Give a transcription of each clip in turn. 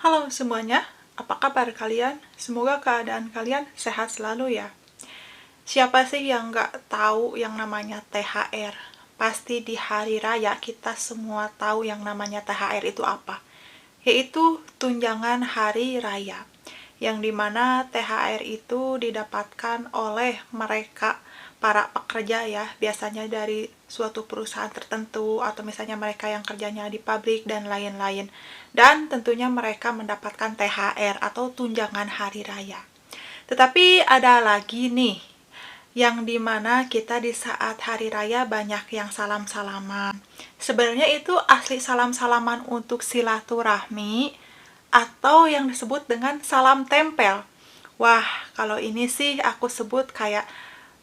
Halo semuanya, apa kabar kalian? Semoga keadaan kalian sehat selalu ya. Siapa sih yang nggak tahu yang namanya THR? Pasti di hari raya kita semua tahu yang namanya THR itu apa. Yaitu tunjangan hari raya. Yang dimana THR itu didapatkan oleh mereka para pekerja ya, biasanya dari suatu perusahaan tertentu atau misalnya mereka yang kerjanya di pabrik dan lain-lain. Dan tentunya mereka mendapatkan THR atau tunjangan hari raya. Tetapi ada lagi nih, yang dimana kita di saat hari raya banyak yang salam-salaman. Sebenarnya itu asli salam-salaman untuk silaturahmi atau yang disebut dengan salam tempel. Wah, kalau ini sih aku sebut kayak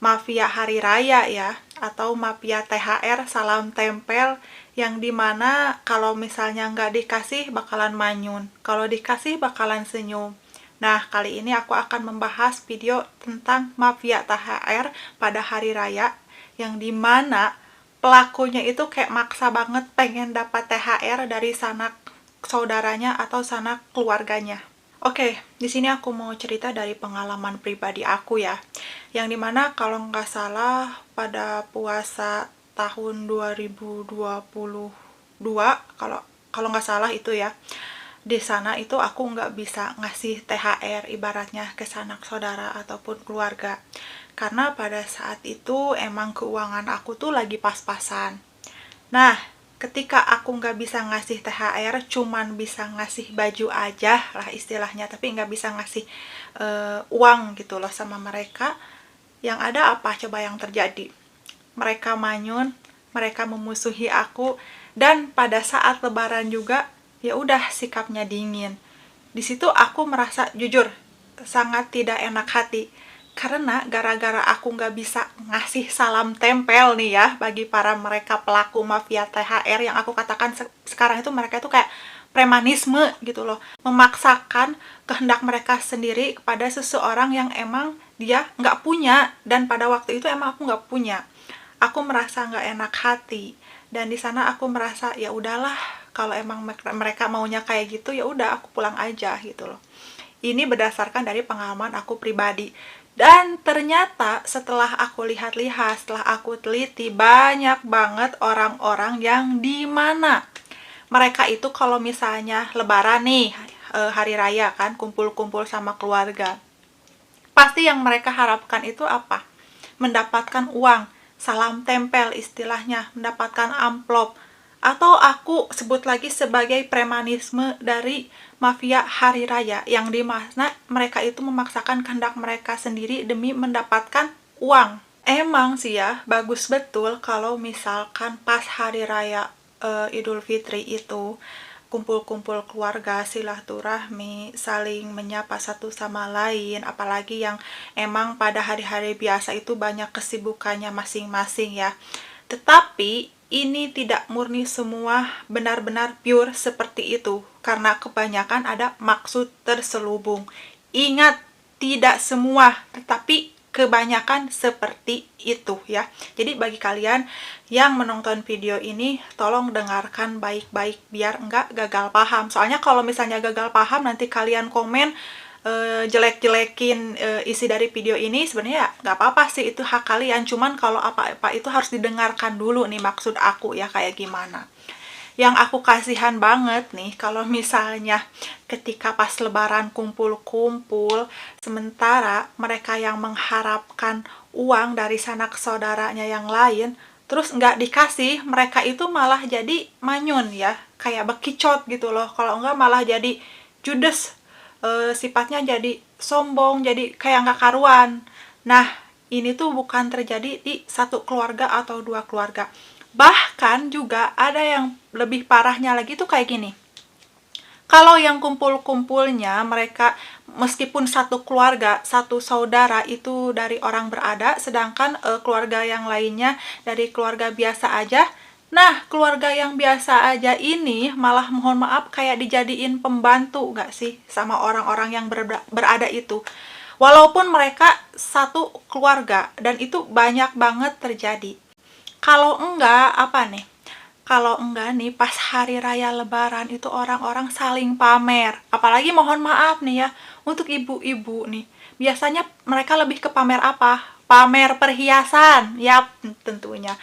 mafia hari raya ya, atau mafia THR salam tempel, yang dimana kalau misalnya nggak dikasih bakalan manyun, kalau dikasih bakalan senyum. Nah, kali ini aku akan membahas video tentang mafia THR pada hari raya, yang dimana pelakunya itu kayak maksa banget pengen dapat THR dari sanak saudaranya atau sanak keluarganya. Oke, di sini aku mau cerita dari pengalaman pribadi aku ya. Yang dimana kalau nggak salah pada puasa tahun 2022, kalau kalau nggak salah itu ya. Di sana itu aku nggak bisa ngasih THR ibaratnya ke sanak saudara ataupun keluarga. Karena pada saat itu emang keuangan aku tuh lagi pas-pasan. Nah, ketika aku nggak bisa ngasih THR, cuman bisa ngasih baju aja lah istilahnya, tapi nggak bisa ngasih uang gitu loh sama mereka. Yang ada apa coba yang terjadi? Mereka manyun, mereka memusuhi aku, dan pada saat lebaran juga, ya udah sikapnya dingin. Di situ aku merasa jujur sangat tidak enak hati. Karena gara-gara aku nggak bisa ngasih salam tempel nih ya, bagi para mereka pelaku mafia THR yang aku katakan sekarang itu mereka itu kayak premanisme gitu loh. Memaksakan kehendak mereka sendiri kepada seseorang yang emang dia nggak punya, dan pada waktu itu emang aku nggak punya. Aku merasa nggak enak hati, dan di sana aku merasa ya udahlah, kalau emang mereka maunya kayak gitu ya udah aku pulang aja gitu loh. Ini berdasarkan dari pengalaman aku pribadi. Dan ternyata setelah aku lihat-lihat, setelah aku teliti, banyak banget orang-orang yang dimana mereka itu kalau misalnya lebaran nih, hari raya kan, kumpul-kumpul sama keluarga. Pasti yang mereka harapkan itu apa? Mendapatkan uang, salam tempel istilahnya, mendapatkan amplop. Atau aku sebut lagi sebagai premanisme dari mafia hari raya, yang dimana mereka itu memaksakan kehendak mereka sendiri demi mendapatkan uang. Emang sih ya, bagus betul kalau misalkan pas hari raya Idul Fitri itu kumpul-kumpul keluarga, silaturahmi, saling menyapa satu sama lain, apalagi yang emang pada hari-hari biasa itu banyak kesibukannya masing-masing ya. Tetapi ini tidak murni semua benar-benar pure seperti itu, karena kebanyakan ada maksud terselubung. Ingat, tidak semua, tetapi kebanyakan seperti itu ya. Jadi bagi kalian yang menonton video ini, tolong dengarkan baik-baik biar enggak gagal paham. Soalnya kalau misalnya gagal paham, nanti kalian komen jelek-jelekin isi dari video ini, sebenarnya ya nggak apa-apa sih, itu hak kalian. Cuman kalau apa-apa itu harus didengarkan dulu nih maksud aku ya kayak gimana. Yang aku kasihan banget nih kalau misalnya ketika pas lebaran kumpul-kumpul, sementara mereka yang mengharapkan uang dari sanak saudaranya yang lain terus nggak dikasih, mereka itu malah jadi manyun ya, kayak bekicot gitu loh. Kalau nggak malah jadi judes, sifatnya jadi sombong, jadi kayak nggak karuan. Nah, ini tuh bukan terjadi di satu keluarga atau dua keluarga. Bahkan juga ada yang lebih parahnya lagi tuh kayak gini. Kalau yang kumpul-kumpulnya mereka meskipun satu keluarga, satu saudara itu dari orang berada, sedangkan keluarga yang lainnya dari keluarga biasa aja. Nah, keluarga yang biasa aja ini malah mohon maaf kayak dijadiin pembantu nggak sih sama orang-orang yang berada itu. Walaupun mereka satu keluarga, dan itu banyak banget terjadi. Kalau enggak, apa nih? kalau enggak nih pas hari raya lebaran itu orang-orang saling pamer. Apalagi mohon maaf nih ya, untuk ibu-ibu nih. Biasanya mereka lebih ke pamer apa? Pamer perhiasan. Yap, tentunya.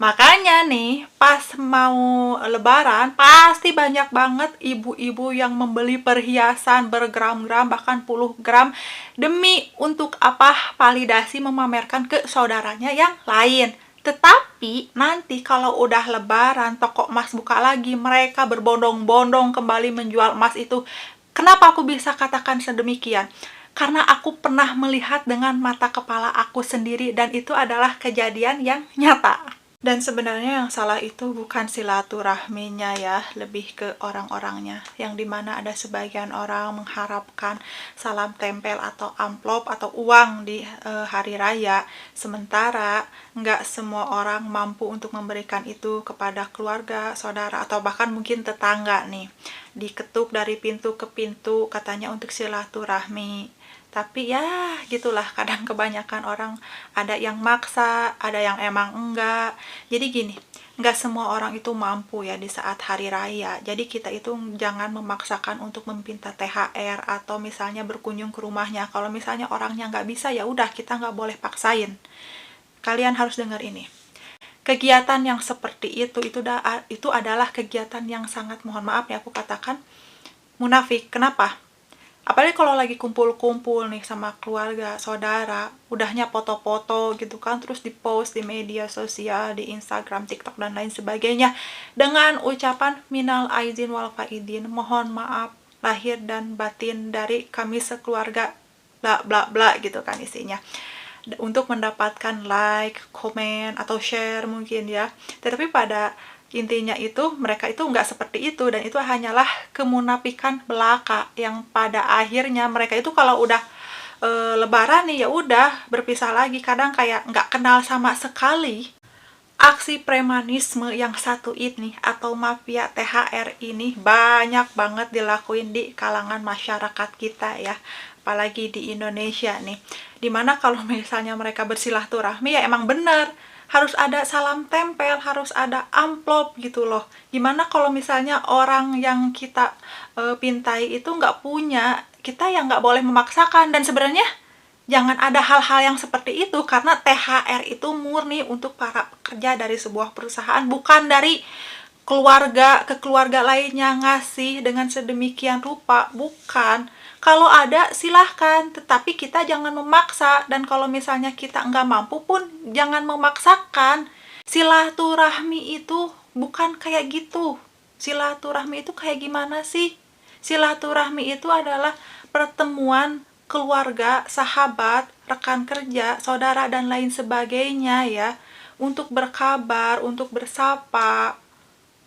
Makanya nih, pas mau lebaran, pasti banyak banget ibu-ibu yang membeli perhiasan bergram-gram, bahkan puluh gram, demi untuk apa? Validasi memamerkan ke saudaranya yang lain. Tetapi nanti kalau udah lebaran, toko emas buka lagi, mereka berbondong-bondong kembali menjual emas itu. Kenapa aku bisa katakan sedemikian? Karena aku pernah melihat dengan mata kepala aku sendiri dan itu adalah kejadian yang nyata. Dan sebenarnya yang salah itu bukan silaturahminya ya, lebih ke orang-orangnya. Yang dimana ada sebagian orang mengharapkan salam tempel atau amplop atau uang di hari raya. Sementara nggak semua orang mampu untuk memberikan itu kepada keluarga, saudara, atau bahkan mungkin tetangga nih. Diketuk dari pintu ke pintu katanya untuk silaturahmi. Tapi ya gitulah, kadang kebanyakan orang ada yang maksa, ada yang emang enggak. Jadi gini, enggak semua orang itu mampu ya di saat hari raya. Jadi kita itu jangan memaksakan untuk meminta THR atau misalnya berkunjung ke rumahnya. Kalau misalnya orangnya nggak bisa, ya udah kita nggak boleh paksain. Kalian harus dengar ini. Kegiatan yang seperti itu adalah kegiatan yang sangat, mohon maaf ya aku katakan, munafik. Kenapa? Apalagi kalau lagi kumpul-kumpul nih sama keluarga, saudara, udahnya foto-foto gitu kan, terus di-post di media sosial, di Instagram, TikTok, dan lain sebagainya, dengan ucapan minal aizin wal faizin, mohon maaf lahir dan batin dari kami sekeluarga, bla bla bla gitu kan isinya, untuk mendapatkan like, komen, atau share mungkin ya. Tetapi pada intinya itu mereka itu nggak seperti itu, dan itu hanyalah kemunafikan belaka yang pada akhirnya mereka itu kalau udah lebaran nih ya udah berpisah lagi, kadang kayak nggak kenal sama sekali. Aksi premanisme yang satu ini atau mafia THR ini banyak banget dilakuin di kalangan masyarakat kita ya, apalagi di Indonesia nih, dimana kalau misalnya mereka bersilaturahmi ya emang bener harus ada salam tempel, harus ada amplop gitu loh. Gimana kalau misalnya orang yang kita pintai itu nggak punya, kita yang nggak boleh memaksakan. Dan sebenarnya jangan ada hal-hal yang seperti itu, karena THR itu murni untuk para pekerja dari sebuah perusahaan, bukan dari keluarga ke keluarga lainnya ngasih dengan sedemikian rupa, bukan. Kalau ada silahkan, tetapi kita jangan memaksa. Dan kalau misalnya kita nggak mampu pun jangan memaksakan. Silaturahmi itu bukan kayak gitu. Silaturahmi itu kayak gimana sih? Silaturahmi itu adalah pertemuan keluarga, sahabat, rekan kerja, saudara, dan lain sebagainya ya. Untuk berkabar, untuk bersapa,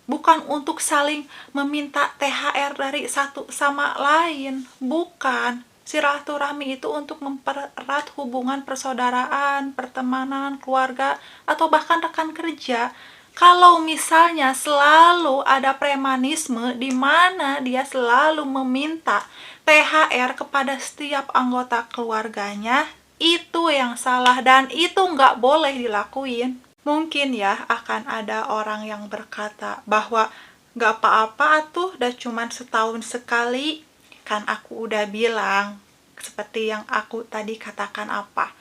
bukan untuk saling meminta THR dari satu sama lain. Bukan. Silaturahmi itu untuk mempererat hubungan persaudaraan, pertemanan, keluarga, atau bahkan rekan kerja. Kalau misalnya selalu ada premanisme di mana dia selalu meminta THR kepada setiap anggota keluarganya, itu yang salah dan itu nggak boleh dilakuin. Mungkin ya akan ada orang yang berkata bahwa gak apa-apa tuh, udah cuman setahun sekali. Kan aku udah bilang, seperti yang aku tadi katakan apa,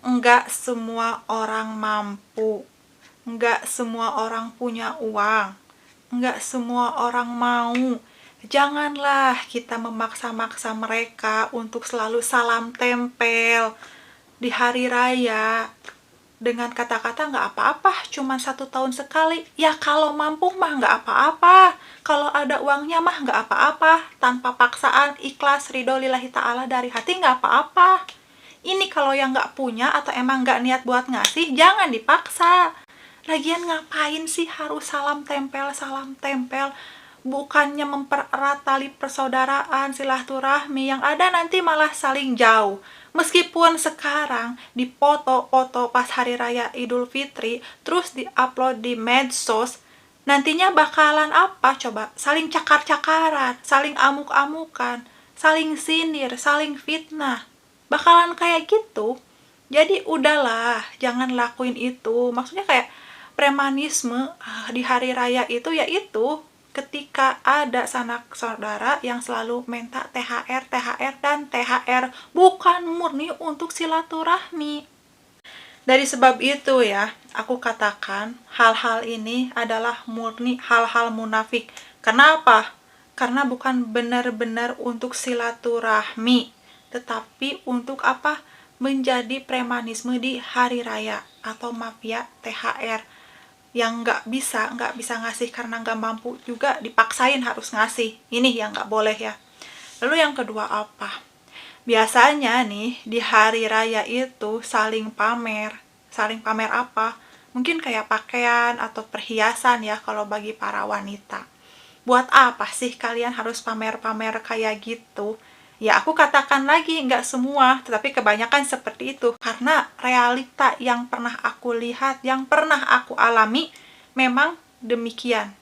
enggak semua orang mampu, enggak semua orang punya uang, enggak semua orang mau. Janganlah kita memaksa-maksa mereka untuk selalu salam tempel di hari raya dengan kata-kata nggak apa-apa, cuma 1 tahun sekali. Ya kalau mampu mah nggak apa-apa, kalau ada uangnya mah nggak apa-apa, tanpa paksaan, ikhlas, ridho lillahi ta'ala dari hati nggak apa-apa. Ini kalau yang nggak punya atau emang nggak niat buat ngasih, jangan dipaksa. Lagian ngapain sih harus salam tempel, salam tempel? Bukannya mempererat tali persaudaraan, silaturahmi, yang ada nanti malah saling jauh. Meskipun sekarang di foto-foto pas hari raya Idul Fitri terus diupload di medsos, nantinya bakalan apa coba? Saling cakar-cakaran, saling amuk-amukan, saling sindir, saling fitnah. Bakalan kayak gitu. Jadi udahlah, jangan lakuin itu. Maksudnya kayak premanisme di hari raya itu yaitu ketika ada sanak saudara yang selalu minta THR, THR, dan THR, bukan murni untuk silaturahmi. Dari sebab itu ya, aku katakan hal-hal ini adalah murni hal-hal munafik. Kenapa? Karena bukan benar-benar untuk silaturahmi, tetapi untuk apa? Menjadi premanisme di hari raya atau mafia THR yang nggak bisa ngasih karena nggak mampu juga dipaksain harus ngasih. Ini yang nggak boleh ya. Lalu yang kedua apa? Biasanya nih di hari raya itu saling pamer. Saling pamer apa? Mungkin kayak pakaian atau perhiasan ya kalau bagi para wanita. Buat apa sih kalian harus pamer-pamer kayak gitu? Ya aku katakan lagi, nggak semua, tetapi kebanyakan seperti itu. Karena realita yang pernah aku lihat, yang pernah aku alami, memang demikian.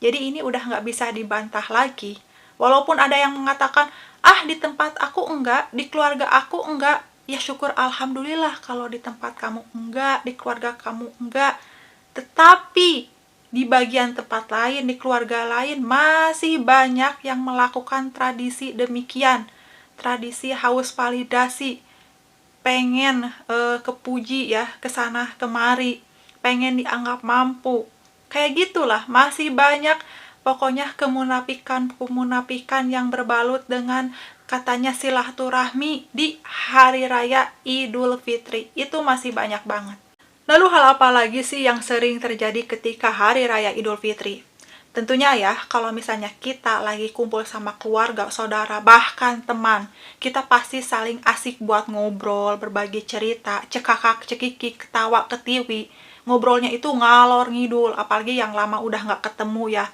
Jadi ini udah nggak bisa dibantah lagi. Walaupun ada yang mengatakan, ah di tempat aku enggak, di keluarga aku enggak. Ya syukur alhamdulillah kalau di tempat kamu enggak, di keluarga kamu enggak. Tetapi di bagian tempat lain, di keluarga lain, masih banyak yang melakukan tradisi demikian. Tradisi haus validasi, pengen kepuji ya, kesana kemari, pengen dianggap mampu. Kayak gitulah, masih banyak pokoknya kemunafikan yang berbalut dengan katanya silaturahmi di hari raya Idul Fitri. Itu masih banyak banget. Lalu hal apa lagi sih yang sering terjadi ketika hari raya Idul Fitri? Tentunya ya, kalau misalnya kita lagi kumpul sama keluarga, saudara, bahkan teman, kita pasti saling asik buat ngobrol, berbagi cerita, cekakak, cekikik, ketawa, ketiwi. Ngobrolnya itu ngalor ngidul, apalagi yang lama udah nggak ketemu ya.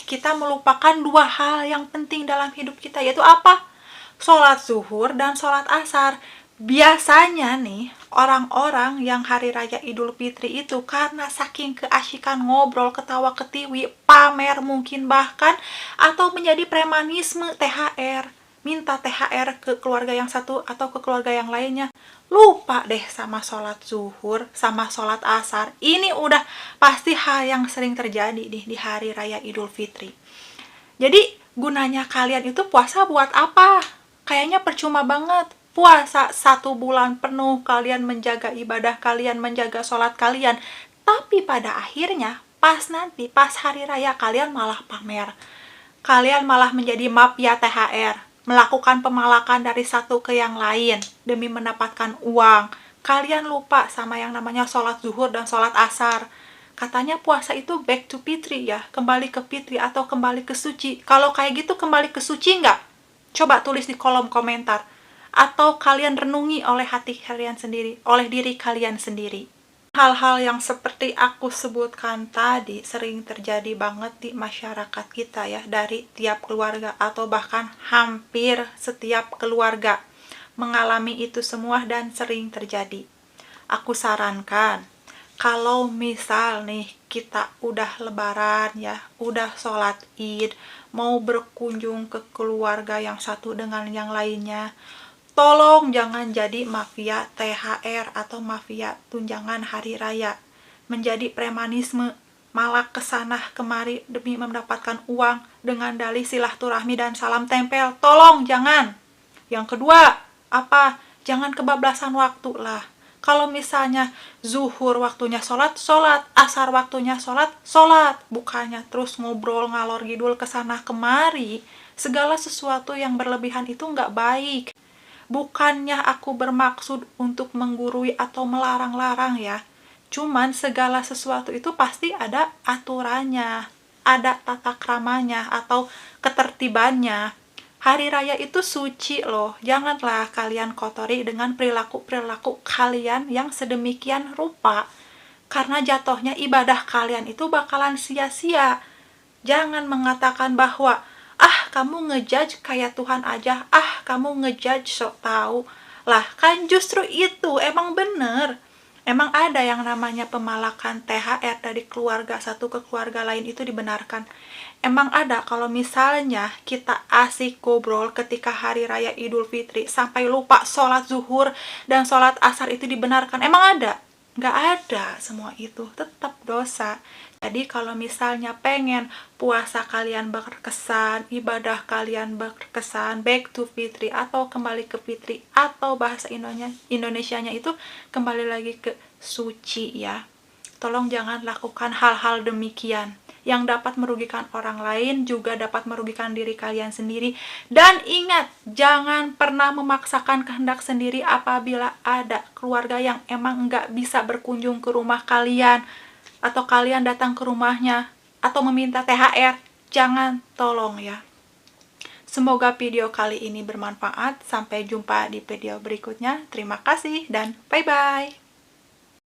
Kita melupakan dua hal yang penting dalam hidup kita, yaitu apa? Sholat zuhur dan sholat asar. Biasanya nih, orang-orang yang hari raya Idul Fitri itu karena saking keasyikan ngobrol, ketawa ketiwi, pamer mungkin bahkan, atau menjadi premanisme THR. Minta THR ke keluarga yang satu atau ke keluarga yang lainnya. Lupa deh sama sholat zuhur, sama sholat asar. Ini udah pasti hal yang sering terjadi nih di hari raya Idul Fitri. Jadi gunanya kalian itu puasa buat apa? Kayaknya percuma banget. Puasa 1 bulan penuh kalian menjaga ibadah kalian, menjaga sholat kalian. Tapi pada akhirnya pas hari raya kalian malah pamer. Kalian malah menjadi mafia THR. Melakukan pemalakan dari satu ke yang lain demi mendapatkan uang. Kalian lupa sama yang namanya sholat zuhur dan sholat asar. Katanya puasa itu back to fitri ya, kembali ke fitri atau kembali ke suci. Kalau kayak gitu kembali ke suci nggak? Coba tulis di kolom komentar. Atau kalian renungi oleh hati kalian sendiri, oleh diri kalian sendiri. Hal-hal yang seperti aku sebutkan tadi sering terjadi banget di masyarakat kita ya, dari tiap keluarga atau bahkan hampir setiap keluarga mengalami itu semua dan sering terjadi. Aku sarankan, kalau misal nih kita udah lebaran ya, udah sholat id, mau berkunjung ke keluarga yang satu dengan yang lainnya, tolong jangan jadi mafia THR atau mafia tunjangan hari raya. Menjadi premanisme, malah kesana kemari demi mendapatkan uang dengan dalih silaturahmi dan salam tempel. Tolong jangan. Yang kedua, apa? Jangan kebablasan waktu lah. Kalau misalnya zuhur waktunya sholat, sholat. Asar waktunya sholat, sholat. Bukannya terus ngobrol ngalor ngidul kesana kemari. Segala sesuatu yang berlebihan itu nggak baik. Bukannya aku bermaksud untuk menggurui atau melarang-larang ya. Cuman segala sesuatu itu pasti ada aturannya, ada tata kramanya atau ketertibannya. Hari raya itu suci loh. Janganlah kalian kotori dengan perilaku-perilaku kalian yang sedemikian rupa. Karena jatuhnya ibadah kalian itu bakalan sia-sia. Jangan mengatakan bahwa kamu ngejudge kayak Tuhan aja, kamu ngejudge sok tahu. Lah kan justru itu emang bener. Emang ada yang namanya pemalakan THR dari keluarga satu ke keluarga lain itu dibenarkan. Emang ada kalau misalnya kita asik ngobrol ketika hari raya Idul Fitri sampai lupa sholat zuhur dan sholat asar itu dibenarkan. Emang ada? Nggak ada semua itu, tetap dosa. Jadi kalau misalnya pengen puasa kalian berkesan, ibadah kalian berkesan, back to fitri atau kembali ke fitri, atau bahasa Indonesianya itu kembali lagi ke suci ya. Tolong jangan lakukan hal-hal demikian yang dapat merugikan orang lain, juga dapat merugikan diri kalian sendiri. Dan ingat, jangan pernah memaksakan kehendak sendiri apabila ada keluarga yang emang nggak bisa berkunjung ke rumah kalian, atau kalian datang ke rumahnya, atau meminta THR. Jangan, tolong ya. Semoga video kali ini bermanfaat. Sampai jumpa di video berikutnya. Terima kasih dan bye-bye.